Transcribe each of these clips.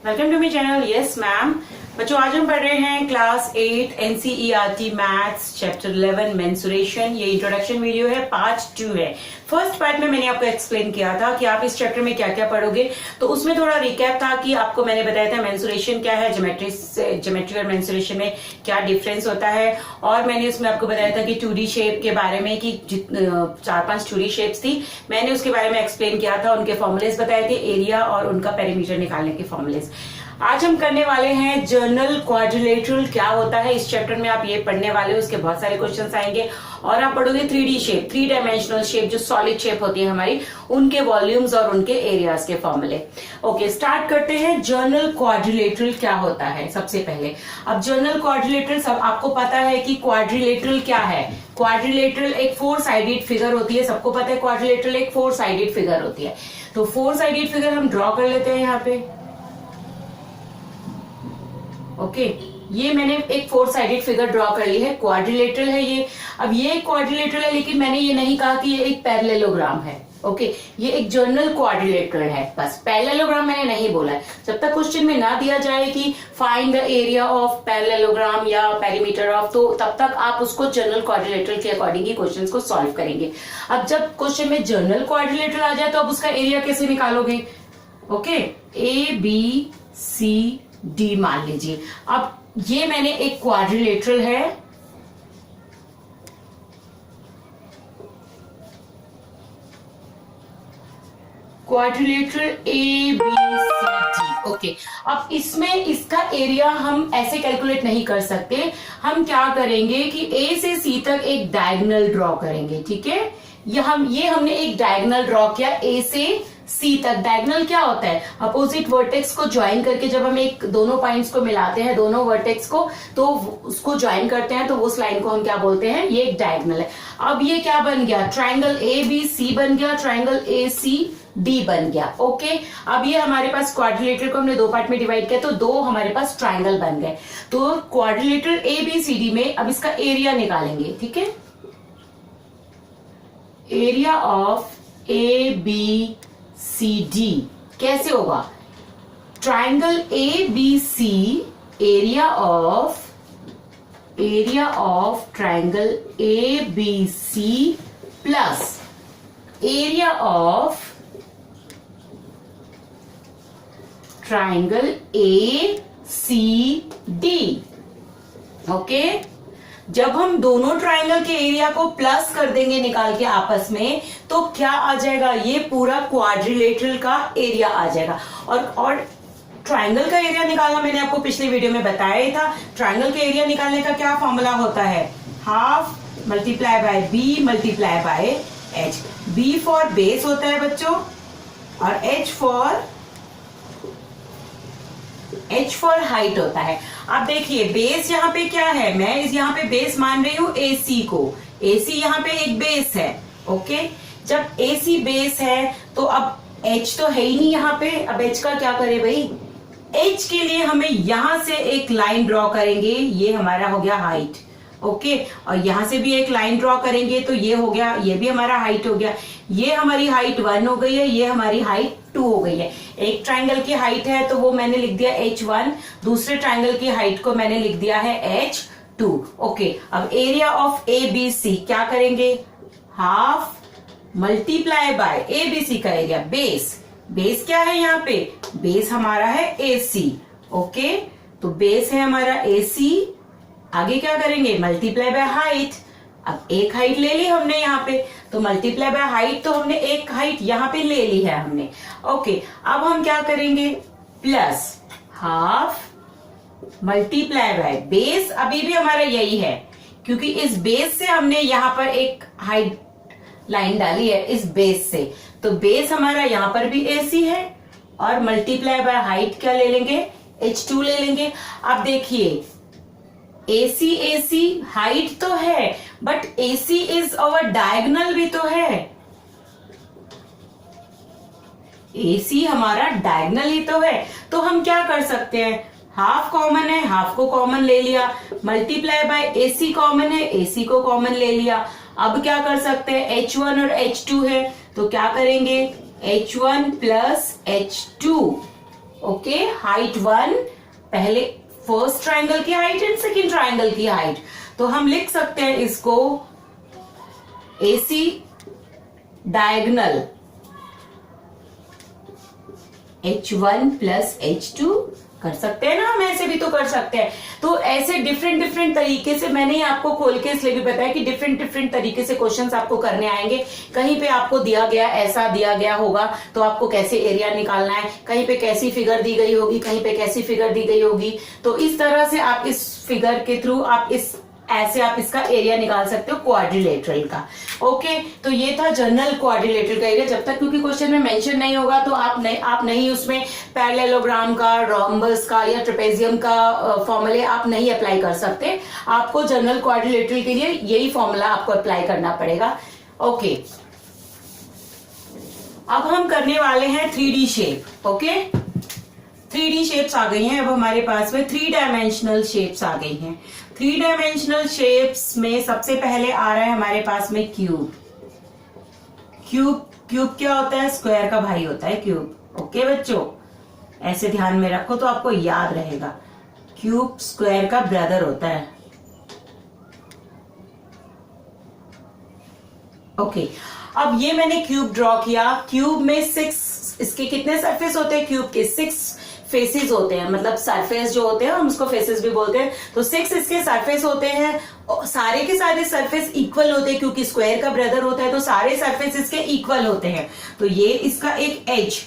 Welcome to my channel. Yes ma'am. बच्चों, आज हम पढ़ रहे हैं class 8 NCERT maths chapter 11 mensuration. ये इंट्रोडक्शन वीडियो है, पार्ट 2 है। फर्स्ट पार्ट में मैंने आपको एक्सप्लेन किया था कि आप इस चैप्टर में क्या क्या पढ़ोगे, तो उसमें थोड़ा रिकैप था कि आपको मैंने बताया था मेंसुरेशन क्या है, ज्योमेट्री और मेंसुरेशन में क्या डिफरेंस होता है। और मैंने उसमें आपको बताया था कि 2D शेप के बारे में कि 4-5 2D शेप्स थी, मैंने उसके बारे में एक्सप्लेन किया था, उनके फॉर्मुलेस बताए थे, एरिया और उनका पेरीमीटर निकालने के फॉर्मुलेस। आज हम करने वाले हैं जर्नल क्वाड्रिलेटरल क्या होता है। इस चैप्टर में आप ये पढ़ने वाले हो, उसके बहुत सारे क्वेश्चंस आएंगे और आप पढ़ोगे 3D शेप, 3 डायमेंशनल शेप जो सॉलिड शेप होती है हमारी, उनके वॉल्यूम्स और उनके एरियाज के फॉर्मूले। ओके, स्टार्ट करते हैं। जर्नल क्वाड्रिलेटरल क्या होता है सबसे पहले। अब जर्नल क्वाड्रिलेटरल सब आपको पता है कि क्वाड्रिलेटरल क्या है। क्वाड्रिलेटरल एक 4 साइडेड फिगर होती है, सबको पता है क्वाड्रिलेटरल एक 4 साइडेड फिगर होती है। तो 4 साइडेड फिगर हम ड्रॉ कर लेते हैं यहाँ पे। ओके, ये मैंने एक 4 साइडेड फिगर ड्रॉ कर ली है, क्वाड्रिलेटरल है ये। अब ये क्वाड्रिलेटरल है, लेकिन मैंने ये नहीं कहा कि ये एक पैरेललोग्राम है। ओके, ये एक जर्नल क्वाड्रिलेटरल है, बस पैरेललोग्राम मैंने नहीं बोला है। जब तक क्वेश्चन में ना दिया जाए कि find the area of parallelogram या पेरीमीटर ऑफ, तो तब तक आप उसको जर्नल क्वाड्रिलेटरल के अकॉर्डिंग ही क्वेश्चंस को सॉल्व करेंगे। अब जब क्वेश्चन में जर्नल क्वाड्रिलेटरल आ जाए तो अब उसका एरिया कैसे निकालोगे। ओके, ABCD मान लीजिए। अब ये मैंने एक क्वाड्रिलेटरल है, क्वाड्रिलेटरल ABCD। ओके, अब इसमें इसका एरिया हम ऐसे कैलकुलेट नहीं कर सकते। हम क्या करेंगे कि A से C तक एक डायगोनल ड्रॉ करेंगे। ठीक है, ये हमने एक डायगोनल ड्रॉ किया A से C तक। डायगोनल क्या होता है, अपोजिट वर्टेक्स को ज्वाइन करके जब हम एक दोनों पॉइंट्स को मिलाते हैं, दोनों वर्टेक्स को, तो उसको ज्वाइन करते हैं, तो उस लाइन को हम क्या बोलते हैं, ये एक डायगोनल है। अब ये क्या बन गया, ट्रायंगल ABC बन गया, ट्रायंगल ACD बन गया। ओके, अब ये हमारे पास क्वाड्रिलेटरल को हमने 2 पार्ट में डिवाइड किया, तो 2 हमारे पास ट्रायंगल बन गए। तो क्वाड्रिलेटरल ABCD में अब इसका एरिया निकालेंगे। ठीक है, एरिया ऑफ ABCD कैसे होगा, triangle ABC, area of triangle ABC plus area of triangle ACD। Okay, जब हम दोनों ट्रायंगल के एरिया को प्लस कर देंगे निकाल के आपस में, तो क्या आ जाएगा, ये पूरा क्वाड्रिलेटरल का एरिया आ जाएगा। और ट्रायंगल का एरिया निकालना मैंने आपको पिछली वीडियो में बताया ही था। ट्रायंगल के एरिया निकालने का क्या फॉर्मूला होता है, half multiply by B multiply by H. B for base होता है बच्चों, और एच फॉर हाइट होता है। अब देखिए, बेस यहाँ पे क्या है, मैं यहाँ पे बेस मान रही हूँ AC को। AC यहाँ पे एक बेस है। ओके, जब AC बेस है तो अब H तो है ही नहीं यहाँ पे। अब H का क्या करे भाई, H के लिए हमें यहां से एक लाइन ड्रॉ करेंगे, ये हमारा हो गया हाइट। ओके, और यहां से भी एक लाइन ड्रॉ करेंगे, तो ये हो गया, ये भी हमारा हाइट हो गया। ये हमारी हाइट 1 हो गई है, ये हमारी हाइट 2 हो गई है। एक ट्रायंगल की हाइट है तो वो मैंने लिख दिया H1, दूसरे ट्रायंगल की हाइट को मैंने लिख दिया है H2। ओके, अब एरिया ऑफ ABC क्या करेंगे, हाफ मल्टीप्लाई बाय ABC का एरिया, बेस क्या है यहाँ पे, बेस हमारा है AC। ओके, तो बेस है हमारा AC, आगे क्या करेंगे, मल्टीप्लाई बाय हाइट। अब एक हाइट ले ली हमने यहाँ पे, तो मल्टीप्लाई बाय हाइट, तो हमने एक हाइट यहाँ पे ले ली है हमने। ओके, अब हम क्या करेंगे, plus half multiply by base, अभी भी हमारा यही है, क्योंकि इस बेस से हमने यहाँ पर एक हाइट लाइन डाली है, इस बेस से, तो बेस हमारा यहाँ पर भी AC है, और मल्टीप्लाई बाय हाइट क्या ले लेंगे, H2 ले लेंगे। अब देखिए, AC हाइट तो है, but AC is our diagonal भी तो है। AC हमारा डायगोनल ही तो है, तो हम क्या कर सकते हैं, हाफ कॉमन है, हाफ को कॉमन ले लिया, मल्टीप्लाई बाय AC कॉमन है, AC को कॉमन ले लिया। अब क्या कर सकते हैं, H1 और H2 है, तो क्या करेंगे, H1 plus H2 okay, height 1, पहले फर्स्ट ट्रायंगल की हाइट एंड सेकेंड ट्रायंगल की हाइट। तो हम लिख सकते हैं इसको AC diagonal H1 plus H2 कर सकते हैं ना, हम ऐसे भी तो कर सकते हैं। तो ऐसे डिफरेंट डिफरेंट तरीके से मैंने आपको खोल के इसलिए भी बताया कि डिफरेंट डिफरेंट तरीके से क्वेश्चंस आपको करने आएंगे। कहीं पे आपको दिया गया ऐसा दिया गया होगा तो आपको कैसे एरिया निकालना है, कहीं पे कैसी फिगर दी गई होगी, कहीं पे कैसी फिगर दी गई होगी। तो इस तरह से आप इस फिगर के थ्रू आप ऐसे आप इसका एरिया निकाल सकते हो क्वाड्रिलेटरल का। ओके, तो ये था जनरल क्वाड्रिलेटरल का एरिया। जब तक क्योंकि क्वेश्चन में मेंशन नहीं होगा तो आप नहीं उसमें पैरेललोग्राम का, रोम्बस का या ट्रेपेजियम का फॉर्मूले आप नहीं अप्लाई कर सकते। आपको जनरल क्वाड्रिलेटरल के लिए यही फॉर्मूला आपको अप्लाई करना पड़ेगा। ओके, अब हम करने वाले हैं 3D shape. Okay, 3D shapes आ गई हैं अब हमारे पास में, 3 डायमेंशनल शेप्स आ गई हैं। 3 डायमेंशनल शेप्स में सबसे पहले आ रहा है हमारे पास में क्यूब। क्यूब क्या होता है? स्क्वायर का भाई होता है क्यूब। ओके बच्चों, ऐसे ध्यान में रखो तो आपको याद रहेगा। क्यूब स्क्वायर का ब्रदर होता है। ओके, अब ये मैंने क्यूब ड्रॉ किया। क्यूब में 6, इसके कितने सरफेस होते हैं? क्यूब के 6 फेसेस होते हैं, मतलब सरफेस जो होते हैं हम उसको फेसेस भी बोलते हैं। तो 6 इसके सरफेस होते हैं। सारे के सारे सरफेस इक्वल होते हैं क्योंकि स्क्वायर का ब्रदर होता है, तो सारे सरफेस इसके इक्वल होते हैं। तो ये इसका एक एज,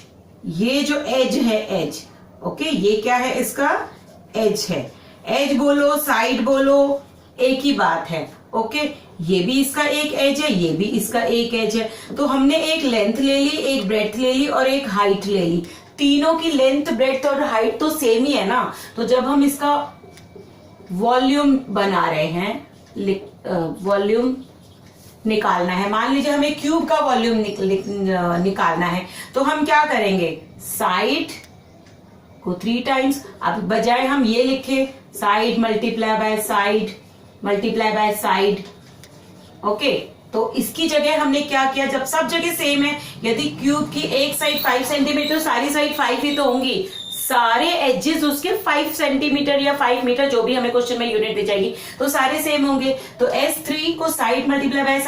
ये जो एज है एज, ओके, ये क्या है? इसका एज है। एज बोलो, साइड बोलो, एक ही बात है। ओके, ये भी इसका एक एज है, ये भी इसका एक एज है। तो हमने एक लेंथ ले ली, एक ब्रेड्थ ले ली और एक हाइट ले ली। तीनों की लेंथ, ब्रेड्थ और हाइट तो सेम ही है ना। तो जब हम इसका वॉल्यूम बना रहे हैं, वॉल्यूम निकालना है, मान लीजिए हमें क्यूब का वॉल्यूम निकालना है, तो हम क्या करेंगे? साइड को 3 टाइम्स, अब बजाय हम ये लिखे side multiply by side multiply by side. Okay, तो इसकी जगह हमने क्या किया? जब सब जगह सेम है, यदि क्यूब की एक साइड 5 सेंटीमीटर, सारी साइड 5 ही तो होंगी, सारे एजेस उसके 5 सेंटीमीटर या 5 मीटर, जो भी हमें क्वेश्चन में यूनिट दी जाएगी, तो सारे सेम होंगे। तो S3 को साइड मल्टीप्लाई बाय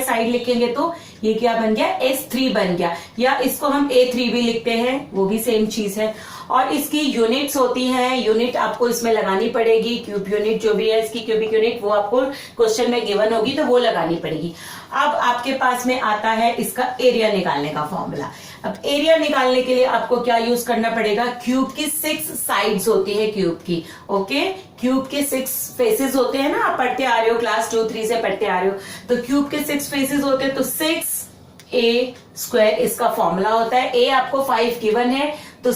साइड लिखेंगे तो ये क्या बन गया? S3 बन गया। या इसको हम A3 भी लिखते हैं, वो भी सेम चीज है। और इसकी यूनिट्स होती हैं, यूनिट आपको इसमें लगानी पड़ेगी। क्यूब यूनिट जो भी है इसकी, क्यूबिक यूनिट, वो आपको क्वेश्चन में गिवन होगी तो वो लगानी पड़ेगी। अब आपके पास में आता है इसका एरिया निकालने का फॉर्मूला। अब एरिया निकालने के लिए आपको क्या यूज करना पड़ेगा? क्यूब की 6 साइड्स होती है क्यूब की। ओके, क्यूब के 6 फेसेस होते हैं ना, आप पढ़ते आ रहे हो, क्लास 2-3 से पढ़ते आ रहे हो। तो क्यूब के 6 फेसेस होते हैं, तो 6a स्क्वायर इसका फॉर्मूला होता है। a आपको 5 गिवन है, तो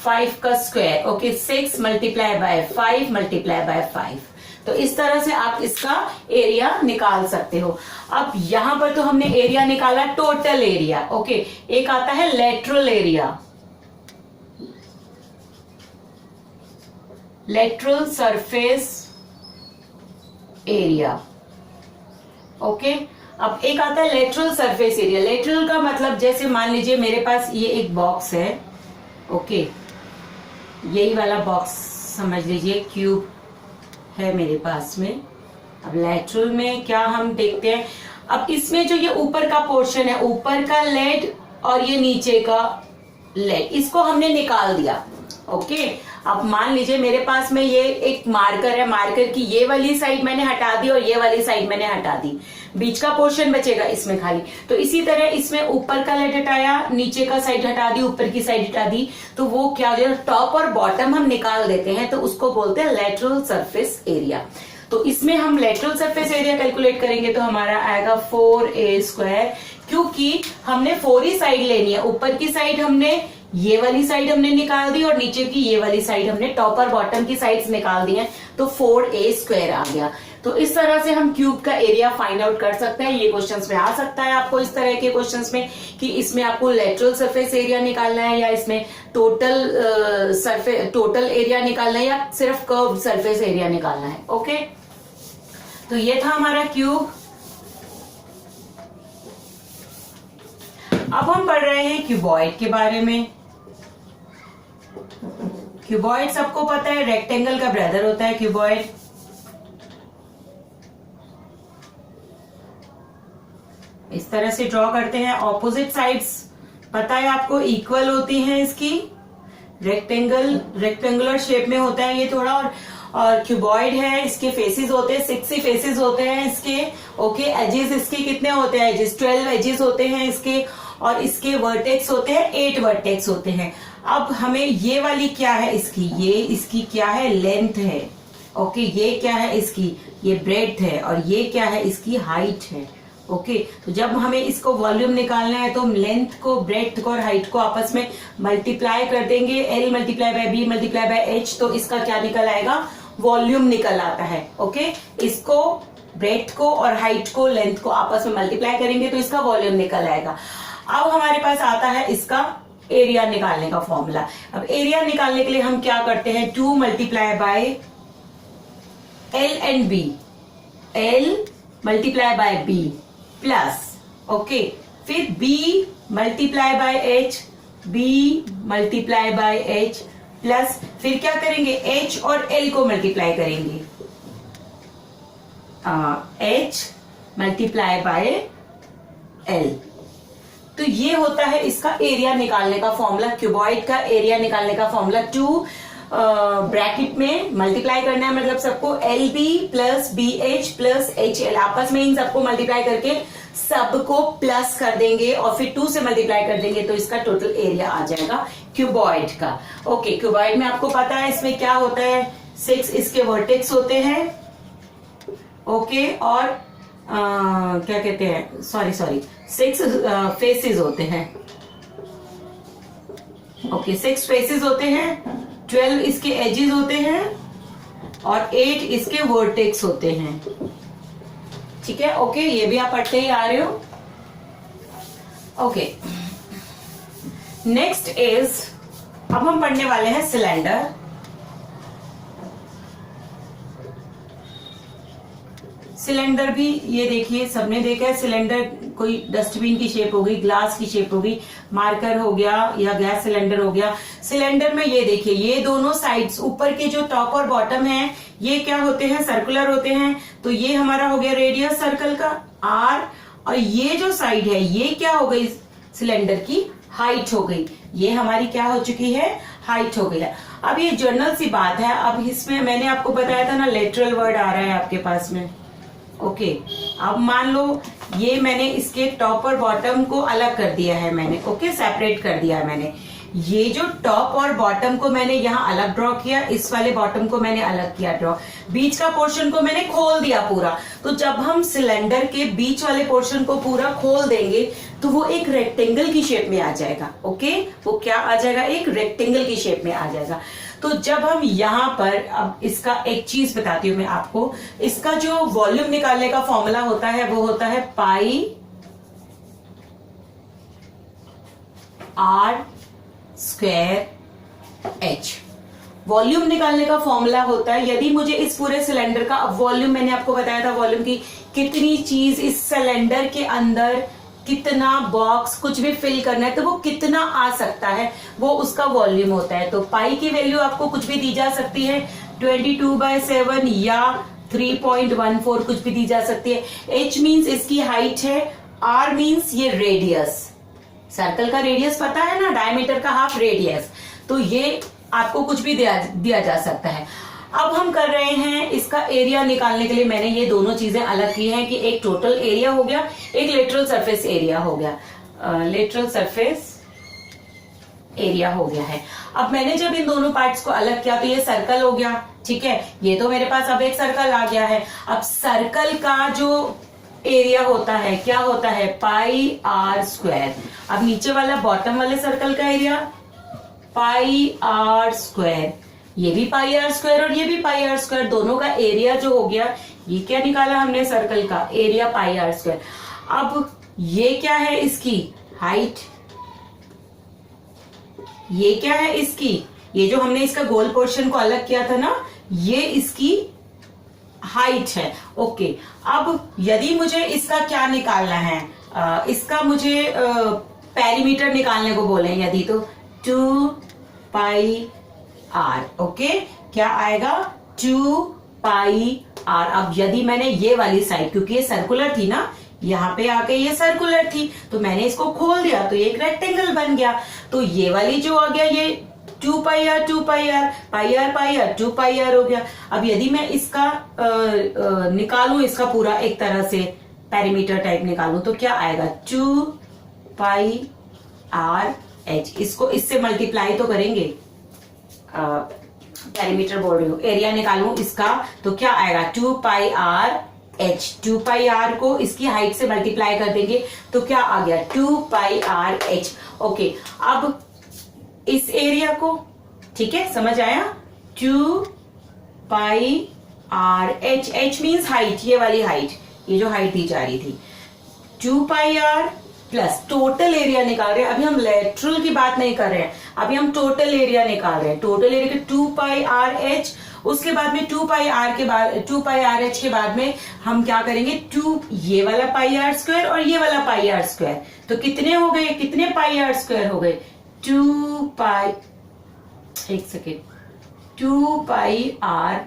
5 का square. Okay, 6 multiply by 5 multiply by 5। तो इस तरह से आप इसका एरिया निकाल सकते हो। अब यहां पर तो हमने एरिया निकाला टोटल एरिया। ओके, एक आता है lateral area, lateral surface area. Okay, अब एक आता है लेटरल सरफेस एरिया। लेटरल का मतलब, जैसे मान लीजिए मेरे पास ये एक बॉक्स है। ओके, यही वाला बॉक्स समझ लीजिए, क्यूब है मेरे पास में। अब लेटरल में क्या हम देखते हैं? अब इसमें जो ये ऊपर का पोर्शन है, ऊपर का लेड और ये नीचे का लेड, इसको हमने निकाल दिया। ओके, अब मान लीजिए मेरे पास में ये एक मार्कर है, मार्कर की ये वाली साइड मैंने हटा दी और ये वाली साइड मैंने हटा दी, बीच का पोर्शन बचेगा इसमें खाली। तो इसी तरह इसमें ऊपर का लेड हटाया, नीचे का साइड हटा दी, ऊपर की साइड हटा दी, तो वो क्या हो जाएगा? टॉप और बॉटम हम निकाल देते हैं, तो उसको बोलते हैं लेटरल सरफेस एरिया। तो इसमें हम लेटरल सरफेस एरिया कैलकुलेट करेंगे तो हमारा आएगा 4a स्क्वायर, क्योंकि हमने 4 ही साइड लेनी है। ऊपर की साइड हमने, ये वाली साइड हमने निकाल दी और नीचे की ये वाली साइड हमने, टॉप और बॉटम की साइड्स निकाल दी हैं, तो 4a स्क्वायर आ गया। तो इस तरह से हम क्यूब का एरिया फाइंड आउट कर सकते हैं। ये क्वेश्चंस में आ सकता है आपको इस तरह के क्वेश्चंस में कि इसमें आपको लेटरल सरफेस एरिया निकालना है या इसमें टोटल एरिया निकालना है या सिर्फ कर्व सरफेस एरिया निकालना है। ओके, तो ये था हमारा क्यूब। अब हम पढ़ रहे हैं क्यूबॉइड के बारे में। क्यूबॉइड सबको पता है, रेक्टेंगल का ब्रदर होता है क्यूबॉइड। इस तरह से ड्रॉ करते हैं। ऑपोजिट साइड्स पता है आपको इक्वल होती हैं इसकी। रेक्टेंगुलर शेप में होता है ये थोड़ा, और क्यूबॉइड है, इसके फेसेस होते हैं 6 फेसेस होते हैं इसके। ओके, एजेस इसके कितने होते हैं? एजेस 12 एजेस होते हैं इसके, और इसके वर्टेक्स होते हैं 8 वर्टेक्स होते हैं। अब हमें ये वाली क्या है इसकी, ये इसकी क्या है? लेंथ है। ओके, ये क्या है इसकी? ये ब्रेड्थ है, और ये क्या है इसकी? हाइट है। ओके, तो जब हमें इसको वॉल्यूम निकालना है तो हम लेंथ को, ब्रेड्थ को और हाइट को आपस में मल्टीप्लाई कर देंगे। L multiply by B multiply by H, तो इसका क्या निकल आएगा? वॉल्यूम निकल आता है। ओके, इसको, ब्रेड्थ को और हाइट को, लेंथ को आपस में मल्टीप्लाई करेंगे तो इसका वॉल्यूम निकल आएगा। अब हमारे पास आता है इसका एरिया निकालने का फॉर्मूला। अब एरिया निकालने के लिए हम क्या करते हैं? 2 multiply by L and B, L multiply by B plus, okay, फिर B multiply by H, B multiply by H plus, फिर क्या करेंगे? H और L को मल्टीप्लाई करेंगे, H मल्टीप्लाई बाय L। तो ये होता है इसका एरिया निकालने का फॉर्मूला। क्यूबॉइड का एरिया निकालने का फॉर्मूला 2 ब्रैकेट में मल्टीप्लाई करना है, मतलब सबको LB plus BH plus HL आपस में इन सबको मल्टीप्लाई करके सबको प्लस कर देंगे, और फिर 2 से मल्टीप्लाई कर देंगे तो इसका टोटल एरिया आ जाएगा क्यूबॉइड का। ओके, क्यूबॉइड में आपको पता है इसमें क्या होता है? 6 इसके वर्टेक्स होते हैं। ओके, और क्या कहते हैं, सॉरी 6 फेसेस होते हैं। ओके, 6 फेसेस होते हैं, 12 इसके एजेस होते हैं, और 8 इसके वर्टेक्स होते हैं। ठीक है, ओके, ये भी आप पढ़ते ही आ रहे हो। ओके, नेक्स्ट इज, अब हम पढ़ने वाले हैं सिलेंडर। सिलेंडर भी ये देखिए, सबने देखा है सिलेंडर, कोई डस्टबिन की शेप हो गई, ग्लास की शेप हो गई, मार्कर हो गया, या गैस सिलेंडर हो गया। सिलेंडर में ये देखिए, ये दोनों साइड्स, ऊपर के जो टॉप और बॉटम है, ये क्या होते हैं? सर्कुलर होते हैं। तो ये हमारा हो गया रेडियस सर्कल का R, और ये जो साइड है ये क्या हो गई? सिलेंडर की हाइट हो गई। ये हमारी क्या हो चुकी है? हाइट हो गई है। अब ये जनरल सी बात है। अब इसमें मैंने आपको बताया था ना, लेटरल वर्ड आ रहा है आपके पास में। ओके, अब मान लो ये मैंने इसके टॉप और बॉटम को अलग कर दिया है मैंने। ओके, सेपरेट कर दिया है मैंने। ये जो टॉप और बॉटम को मैंने यहाँ अलग ड्रॉ किया, इस वाले बॉटम को मैंने अलग किया ड्रॉ, बीच का पोर्शन को मैंने खोल दिया पूरा। तो जब हम सिलेंडर के बीच वाले पोर्शन को पूरा खोल देंगे तो वो एक रेक्टेंगल की शेप में आ जाएगा। ओके, वो क्या आ जाएगा? एक रेक्टेंगल की शेप में आ जाएगा। तो जब हम यहाँ पर, अब इसका एक चीज बताती हूँ मैं आपको, इसका जो वॉल्यूम निकालने का फॉर्मूला होता है वो होता है पाई R स्क्वायर H। वॉल्यूम निकालने का फॉर्मूला होता है, यदि मुझे इस पूरे सिलेंडर का, अब वॉल्यूम मैंने आपको बताया था, वॉल्यूम की कितनी चीज इस सिलेंडर के अंदर, कितना बॉक्स कुछ भी फिल करना है तो वो कितना आ सकता है, वो उसका वॉल्यूम होता है। तो पाई की वैल्यू आपको कुछ भी दी जा सकती है, 22/7 या 3.14 कुछ भी दी जा सकती है। H मीन्स इसकी हाइट है, R मीन्स ये रेडियस, सर्कल का रेडियस पता है ना, डायमीटर का हाफ रेडियस। तो ये आपको कुछ भी दिया जा सकता है। अब हम कर रहे हैं इसका एरिया निकालने के लिए, मैंने ये दोनों चीजें अलग की हैं कि एक टोटल एरिया हो गया, एक लेटरल सरफेस एरिया हो गया। लेटरल सरफेस एरिया हो गया है। अब मैंने जब इन दोनों पार्ट्स को अलग किया तो ये सर्कल हो गया। ठीक है, ये तो मेरे पास अब एक सर्कल आ गया है। अब सर्कल का जो एरिया होता है क्या होता है? पाई R स्क्वायर। अब नीचे वाला बॉटम वाले सर्कल का एरिया पाई R स्क्वायर, ये भी पाई R स्क्वायर और ये भी पाई R स्क्वायर, दोनों का एरिया जो हो गया, ये क्या निकाला हमने? सर्कल का एरिया पाई R स्क्वायर। अब ये क्या है? इसकी हाइट। ये क्या है? इसकी, ये जो हमने इसका गोल पोर्शन को अलग किया था ना, ये इसकी हाइट है। ओके, अब यदि मुझे इसका क्या निकालना है, इसका मुझे पेरीमीटर निकालने को बोले यदि तो 2 पाई आर। ओके, क्या आएगा 2 पाई आर। अब यदि मैंने ये वाली साइड, क्योंकि ये सर्कुलर थी ना, यहाँ पे आके ये सर्कुलर थी तो मैंने इसको खोल दिया तो ये एक रेक्टेंगल बन गया। तो ये वाली जो आ गया ये 2 pi R 2 pi R pi R 2 pi R हो गया। अब यदि मैं इसका निकालूं, इसका पूरा एक तरह से पेरीमीटर टाइप निकालूं तो क्या आएगा 2 पाई आर एच। इसको इससे मल्टीप्लाई तो करेंगे, पेरीमीटर बोल रही हूँ, एरिया निकालूं इसका तो क्या आएगा 2 pi R H. 2 pi are को इसकी हाइट से मल्टीप्लाई कर देंगे तो क्या आ गया 2 पाई आर एच। ओके, अब इस एरिया को, ठीक है, समझ आया, 2 pi R H. H means height, ये वाली हाइट, ये जो हाइट दी जा रही थी, 2 pi are plus total area निकाल रहे हैं। अभी हम लेटरल की बात नहीं कर रहे हैं, अभी हम टोटल एरिया निकाल रहे हैं। टोटल एरिया के 2 पाई आर एच, उसके बाद में 2 पाई आर के बाद 2 पाई आर एच के बाद में हम क्या करेंगे 2 ये वाला पाई आर स्क्वायर और ये वाला पाई आर स्क्वायर। तो कितने हो गए, कितने पाई आर स्क्वायर हो गए 2 पाई, एक सेकेंड, 2 पाई आर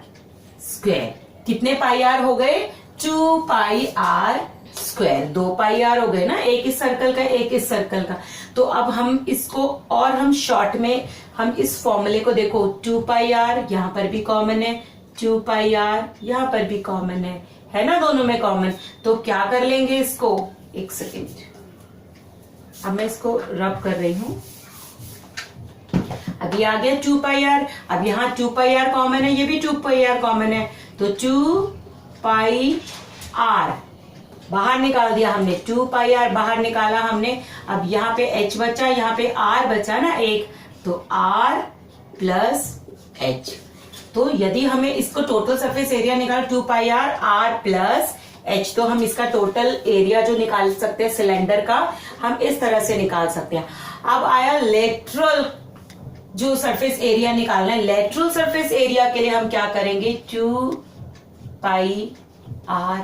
स्क्वायर। कितने पाई आर हो गए 2 pi are square. 2 pi R हो गए ना, एक इस सर्कल का एक इस सर्कल का। तो अब हम इसको और हम शॉर्ट में हम इस फॉर्मूले को देखो, 2 पाई आर यहां पर भी कॉमन है, 2 पाई आर यहां पर भी कॉमन है ना, दोनों में कॉमन। तो क्या कर लेंगे इसको, एक सेकेंड, अब मैं इसको रब कर रही हूं। अभी आ गया 2 पाई आर, अब यहाँ 2 पाई आर कॉमन है, ये भी 2 पाई आर कॉमन है, तो 2 पाई आर बाहर निकाल दिया हमने, 2 पाई आर बाहर निकाला हमने। अब यहाँ पे h बचा, यहाँ पे r बचा ना एक, तो r प्लस h। तो यदि हमें इसको टोटल सरफेस एरिया निकाल 2 pi are r plus h, तो हम इसका टोटल एरिया जो निकाल सकते हैं सिलेंडर का, हम इस तरह से निकाल सकते हैं। अब आया लेटरल जो सरफेस एरिया निकालना है। लेटरल सरफेस एरिया के लिए हम क्या करेंगे 2 पाई आर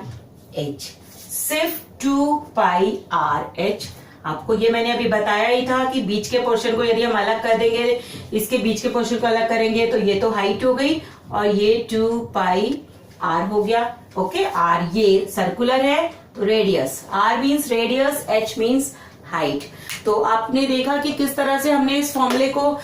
एच, सिर्फ 2 पाई आर एच। आपको ये मैंने अभी बताया ही था कि बीच के पोर्शन को यदि हम अलग कर देंगे, इसके बीच के पोर्शन को अलग करेंगे तो ये तो हाइट हो गई और ये 2 पाई आर हो गया। ओके, आर ये सर्कुलर है तो radius, R means radius, H means height. तो आपने देखा कि किस तरह से हमने इस फॉर्मूले को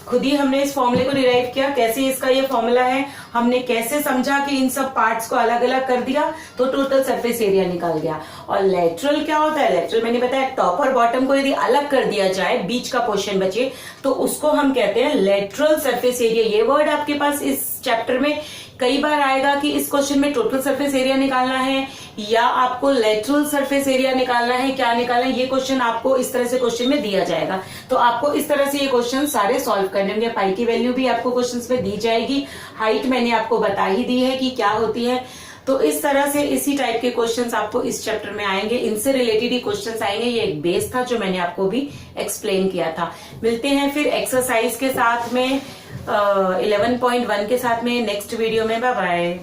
खुद ही हमने इस फॉर्मूले को डिराइव किया, कैसे इसका ये फॉर्मूला है, हमने कैसे समझा कि इन सब पार्ट्स को अलग अलग कर दिया तो टोटल सरफेस एरिया निकल गया। और लेटरल क्या होता है, लेटरल मैंने बताया टॉप और बॉटम को यदि अलग कर दिया जाए, बीच का पोर्शन बचे, तो उसको हम कहते हैं लेटरल सरफेस एरिया। ये वर्ड आपके पास इस चैप्टर में कई बार आएगा कि इस क्वेश्चन में टोटल सरफेस एरिया निकालना है या आपको लेटरल सरफेस एरिया निकालना है, क्या निकालना है, ये क्वेश्चन आपको इस तरह से क्वेश्चन में दिया जाएगा। तो आपको इस तरह से ये क्वेश्चन सारे सॉल्व करने होंगे। पाई की वैल्यू भी आपको क्वेश्चंस में दी जाएगी, हाइट मैंने आपको बता ही दी है कि क्या होती है। तो इस तरह से इसी टाइप के क्वेश्चंस आपको इस चैप्टर में आएंगे, इनसे रिलेटेड ही क्वेश्चंस आएंगे। ये एक बेस था जो मैंने आपको भी एक्सप्लेन किया था। मिलते हैं फिर एक्सरसाइज के साथ में 11.1 के साथ में नेक्स्ट वीडियो में। Bye bye.